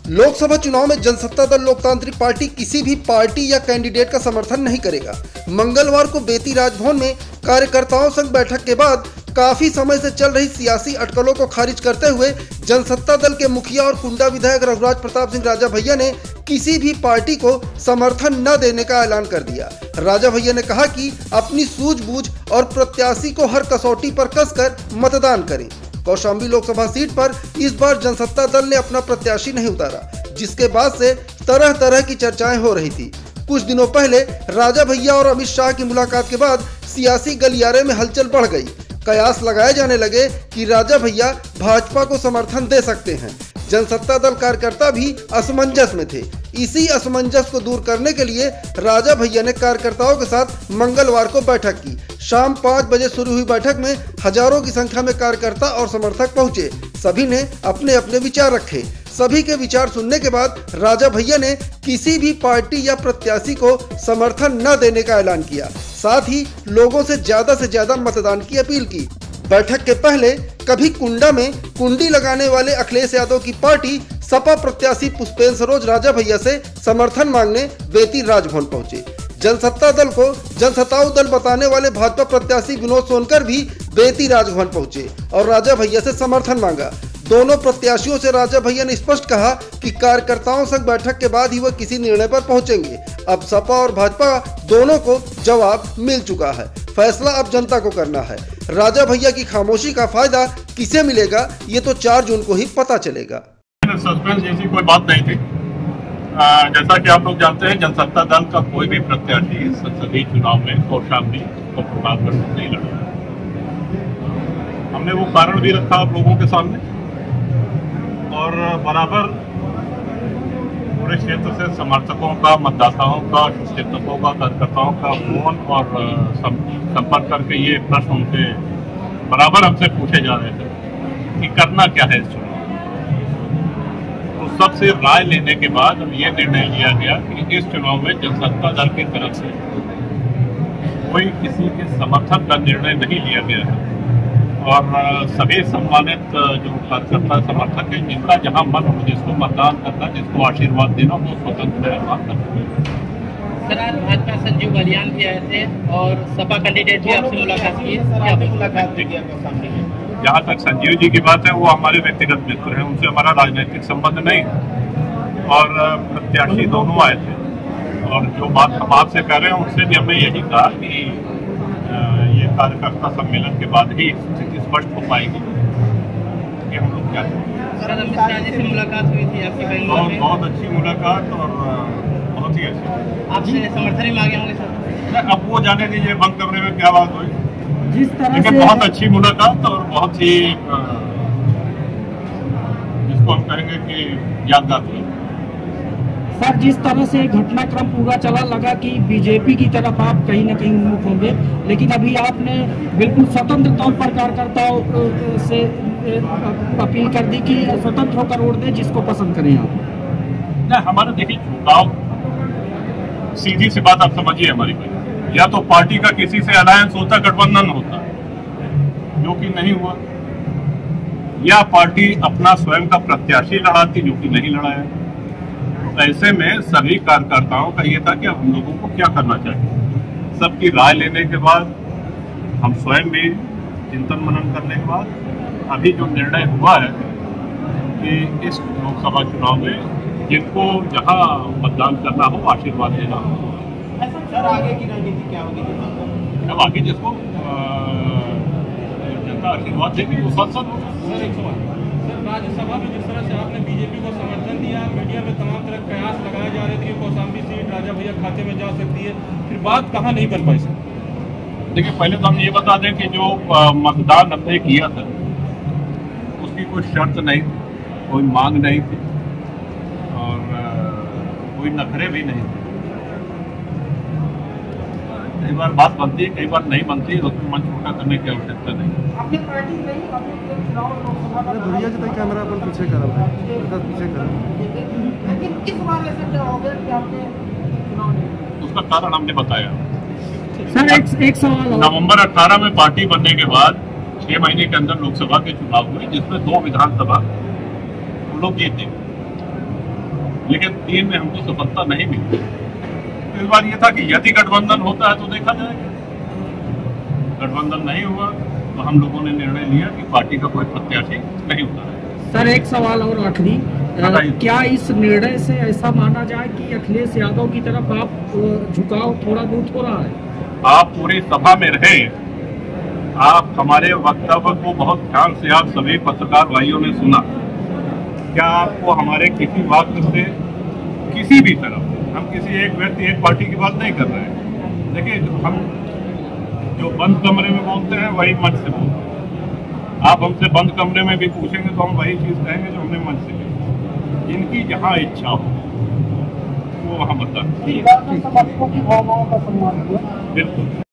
लोकसभा चुनाव में जनसत्ता दल लोकतांत्रिक पार्टी किसी भी पार्टी या कैंडिडेट का समर्थन नहीं करेगा। मंगलवार को बेती राजभवन में कार्यकर्ताओं संग बैठक के बाद काफी समय से चल रही सियासी अटकलों को खारिज करते हुए जनसत्ता दल के मुखिया और कुंडा विधायक रघुराज प्रताप सिंह राजा भैया ने किसी भी पार्टी को समर्थन न देने का ऐलान कर दिया। राजा भैया ने कहा कि अपनी सूझबूझ और प्रत्याशी को हर कसौटी पर कसकर मतदान करें। कौशाम्बी लोकसभा सीट पर इस बार जनसत्ता दल ने अपना प्रत्याशी नहीं उतारा, जिसके बाद से तरह तरह की चर्चाएं हो रही थी। कुछ दिनों पहले राजा भैया और अमित शाह की मुलाकात के बाद सियासी गलियारे में हलचल बढ़ गई। कयास लगाए जाने लगे कि राजा भैया भाजपा को समर्थन दे सकते हैं। जनसत्ता दल कार्यकर्ता भी असमंजस में थे। इसी असमंजस को दूर करने के लिए राजा भैया ने कार्यकर्ताओं के साथ मंगलवार को बैठक की। शाम 5 बजे शुरू हुई बैठक में हजारों की संख्या में कार्यकर्ता और समर्थक पहुंचे। सभी ने अपने अपने विचार रखे। सभी के विचार सुनने के बाद राजा भैया ने किसी भी पार्टी या प्रत्याशी को समर्थन न देने का ऐलान किया। साथ ही लोगों से ज्यादा मतदान की अपील की। बैठक के पहले कभी कुंडा में कुंडी लगाने वाले अखिलेश यादव की पार्टी सपा प्रत्याशी पुष्पेंद्र सरोज राजा भैया से समर्थन मांगने बेती राजभवन पहुंचे। जनसत्ता दल को जनसत्ताऊ दल बताने वाले भाजपा प्रत्याशी विनोद सोनकर भी बेती राजभवन पहुंचे और राजा भैया से समर्थन मांगा। दोनों प्रत्याशियों से राजा भैया ने स्पष्ट कहा कि कार्यकर्ताओं संग बैठक के बाद ही वह किसी निर्णय पर पहुंचेंगे। अब सपा और भाजपा दोनों को जवाब मिल चुका है। फैसला अब जनता को करना है। राजा भैया की खामोशी का फायदा किसे मिलेगा, ये तो 4 जून को ही पता चलेगा। सस्पेंस जैसी कोई बात नहीं थी। जैसा कि आप लोग जानते हैं, जनसत्ता दल का कोई भी प्रत्याशी संसदीय चुनाव में कौशाम्बी और प्रतापगढ़ में नहीं लड़ा। हमने वो कारण भी रखा आप लोगों के सामने और बराबर पूरे क्षेत्र से समर्थकों का, मतदाताओं का, शिक्षकों का, कार्यकर्ताओं का फोन और संपर्क करके ये प्रश्न उनके बराबर हमसे पूछे जा रहे थे कि करना क्या है इस चुनाव। तो सबसे राय लेने के बाद अब ये निर्णय लिया गया कि इस चुनाव में जनसत्ता दल की तरफ से कोई किसी के समर्थन का निर्णय नहीं लिया गया है और सभी सम्मानित जो कार्यकर्ता समर्थक हैं, जिनका जहां मन हो, जिसको मतदान करना, जिसको आशीर्वाद देना, वो स्वतंत्र है बात करना। सर, आज भाजपा संजीव बलियान भी आए थे और सपा कैंडिडेट भी आपसे मुलाकात की। जहाँ तक संजीव जी की बात है, वो हमारे व्यक्तिगत मित्र हैं, उनसे हमारा राजनीतिक संबंध नहीं और प्रत्याशी दोनों आए थे और जो बात हम आपसे कर रहे हैं उनसे भी हमने यही कहा कि ये कार्यकर्ता सम्मेलन के बाद ही स्थिति स्पष्ट हो पाएगी कि हम लोग क्या करें। सर, अमित शाह जी से मुलाकात हुई थी आपकी? बहुत अच्छी मुलाकात और बहुत ही अच्छी। आपसे समर्थन ही मांगे होंगे सर? अब वो जाने दीजिए बंद कमरे में क्या बात हुई। जिस तरह से बहुत अच्छी मुलाकात और बहुत ही जिसको हम कहेंगे कि यादगार हुई। सर, जिस तरह से घटनाक्रम पूरा चला, लगा कि बीजेपी की तरफ आप कहीं न कहीं उन्मुख होंगे, लेकिन अभी आपने बिल्कुल स्वतंत्र तौर पर कार्यकर्ताओं से अपील कर दी कि स्वतंत्र होकर वोट दें, जिसको पसंद करें आप। नहीं, हमारा देखिए झुकाव, सीधी सी बात आप समझिए हमारी भाई, या तो पार्टी का किसी से अलायंस होता, गठबंधन होता, जो कि नहीं हुआ, या पार्टी अपना स्वयं का प्रत्याशी लड़ाती, जो कि नहीं लड़ाया। तो ऐसे में सभी कार्यकर्ताओं का ये था कि हम लोगों को क्या करना चाहिए। सबकी राय लेने के बाद, हम स्वयं भी चिंतन मनन करने के बाद अभी जो निर्णय हुआ है कि इस लोकसभा चुनाव में जिनको जहां मतदान करना हो, आशीर्वाद देना हो। सर, आगे की रणनीति क्या होगी? अब आगे जिसको जनता आशीर्वाद देगी वो संसद। सर, एक सवाल। सर, राज्यसभा में जिस तरह से आपने बीजेपी को समर्थन दिया, मीडिया में तमाम तरह कयास लगाए जा रहे थे कि कौशाम्बी सीट राजा भैया खाते में जा सकती है, फिर बात कहाँ नहीं बन पाई? सर, देखिए, पहले तो हम ये बता दें कि जो मतदान हमने किया था उसकी कोई शर्त नहीं थी, कोई मांग नहीं थी और कोई नखरे भी नहीं थे। कई बार बात बनती है, कई बार नहीं बनती है, उसमें मन छोटा करने की आवश्यकता नहीं। कैमरा अपन पीछे करा उसका कारण हमने बताया। सर, एक सवाल। नवंबर 18 में पार्टी बनने के बाद 6 महीने के अंदर लोकसभा के चुनाव हुए, जिसमें 2 विधानसभा हम लोग जीते लेकिन 3 में हमको सफलता नहीं मिली। इस बार ये था कि यदि गठबंधन होता है तो देखा जाएगा, गठबंधन नहीं हुआ तो हम लोगों ने निर्णय लिया कि पार्टी का कोई प्रत्याशी नहीं होता है। सर एक सवाल और आखिरी, क्या इस निर्णय से ऐसा माना जाए कि अखिलेश यादव की तरफ आप झुकाव थोड़ा बहुत हो रहा है? आप पूरी सभा में रहे, आप हमारे वक्तव्य को बहुत ध्यान से आप सभी पत्रकार भाइयों ने सुना। क्या आपको हमारे किसी वाक्य से किसी भी तरफ, हम किसी एक व्यक्ति एक पार्टी की बात नहीं कर रहे हैं। देखिए, हम जो बंद कमरे में बोलते हैं वही मंच से बोलते हैं। आप हमसे बंद कमरे में भी पूछेंगे तो हम वही चीज कहेंगे जो हमने मंच से की। इनकी जहाँ इच्छा हो वो वहाँ बता। बिल्कुल।